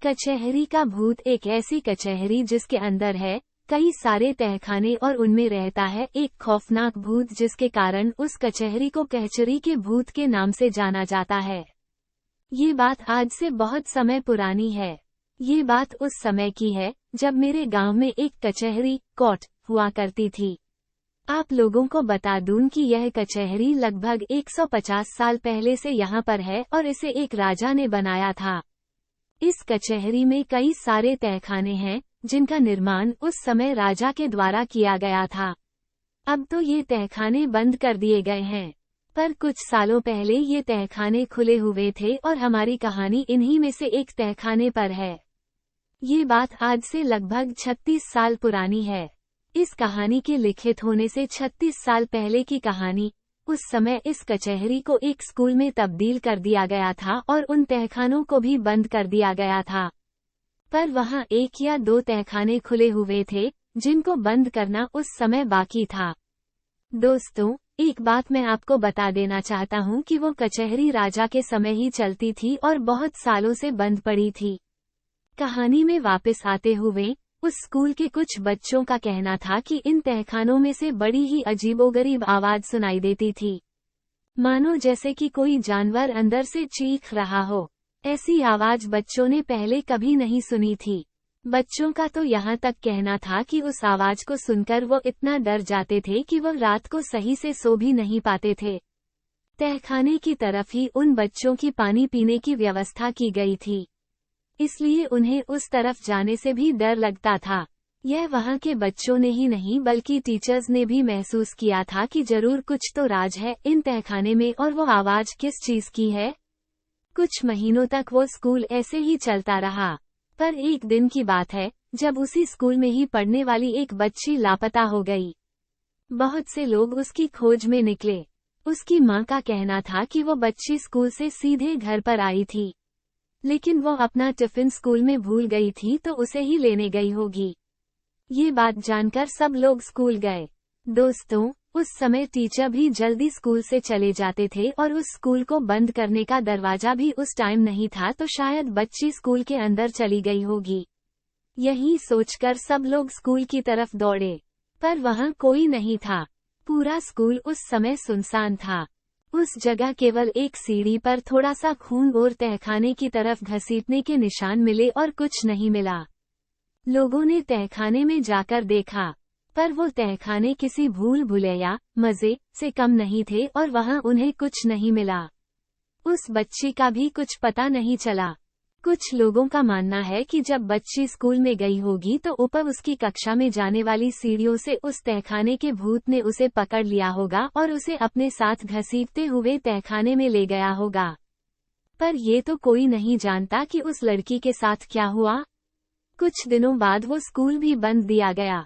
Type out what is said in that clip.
कचहरी का भूत एक ऐसी कचहरी जिसके अंदर है कई सारे तहखाने और उनमें रहता है एक खौफनाक भूत जिसके कारण उस कचहरी को कचहरी के भूत के नाम से जाना जाता है। ये बात आज से बहुत समय पुरानी है। ये बात उस समय की है जब मेरे गांव में एक कचहरी कोर्ट हुआ करती थी। आप लोगों को बता दूं कि यह कचहरी लगभग 150 साल पहले से यहाँ पर है और इसे एक राजा ने बनाया था। इस कचहरी में कई सारे तहखाने हैं जिनका निर्माण उस समय राजा के द्वारा किया गया था। अब तो ये तहखाने बंद कर दिए गए हैं, पर कुछ सालों पहले ये तहखाने खुले हुए थे और हमारी कहानी इन्हीं में से एक तहखाने पर है। ये बात आज से लगभग 36 साल पुरानी है। इस कहानी के लिखित होने से 36 साल पहले की कहानी। उस समय इस कचहरी को एक स्कूल में तब्दील कर दिया गया था और उन तहखानों को भी बंद कर दिया गया था, पर वहां एक या दो तहखाने खुले हुए थे जिनको बंद करना उस समय बाकी था। दोस्तों, एक बात मैं आपको बता देना चाहता हूं कि वो कचहरी राजा के समय ही चलती थी और बहुत सालों से बंद पड़ी थी। कहानी में वापस आते हुए उस स्कूल के कुछ बच्चों का कहना था कि इन तहखानों में से बड़ी ही अजीबोगरीब आवाज सुनाई देती थी, मानो जैसे कि कोई जानवर अंदर से चीख रहा हो। ऐसी आवाज बच्चों ने पहले कभी नहीं सुनी थी। बच्चों का तो यहाँ तक कहना था कि उस आवाज को सुनकर वो इतना डर जाते थे कि वो रात को सही से सो भी नहीं पाते थे। तहखाने की तरफ ही उन बच्चों की पानी पीने की व्यवस्था की गई थी, इसलिए उन्हें उस तरफ जाने से भी डर लगता था। यह वहाँ के बच्चों ने ही नहीं बल्कि टीचर्स ने भी महसूस किया था कि जरूर कुछ तो राज है इन तहखाने में, और वो आवाज किस चीज की है। कुछ महीनों तक वो स्कूल ऐसे ही चलता रहा, पर एक दिन की बात है जब उसी स्कूल में ही पढ़ने वाली एक बच्ची लापता हो गई। बहुत से लोग उसकी खोज में निकले। उसकी माँ का कहना था कि वो बच्ची स्कूल से सीधे घर पर आई थी, लेकिन वो अपना टिफिन स्कूल में भूल गई थी तो उसे ही लेने गई होगी। ये बात जानकर सब लोग स्कूल गए। दोस्तों, उस समय टीचर भी जल्दी स्कूल से चले जाते थे और उस स्कूल को बंद करने का दरवाजा भी उस टाइम नहीं था, तो शायद बच्ची स्कूल के अंदर चली गई होगी। यही सोचकर सब लोग स्कूल की तरफ दौड़े, पर वहाँ कोई नहीं था। पूरा स्कूल उस समय सुनसान था। उस जगह केवल एक सीढ़ी पर थोड़ा सा खून और तहखाने की तरफ घसीटने के निशान मिले और कुछ नहीं मिला। लोगों ने तहखाने में जाकर देखा, पर वो तहखाने किसी भूल भुलैया मजे से कम नहीं थे और वहां उन्हें कुछ नहीं मिला। उस बच्ची का भी कुछ पता नहीं चला। कुछ लोगों का मानना है कि जब बच्ची स्कूल में गई होगी तो ऊपर उसकी कक्षा में जाने वाली सीढ़ियों से उस तहखाने के भूत ने उसे पकड़ लिया होगा और उसे अपने साथ घसीटते हुए तहखाने में ले गया होगा। पर ये तो कोई नहीं जानता कि उस लड़की के साथ क्या हुआ। कुछ दिनों बाद वो स्कूल भी बंद दिया गया।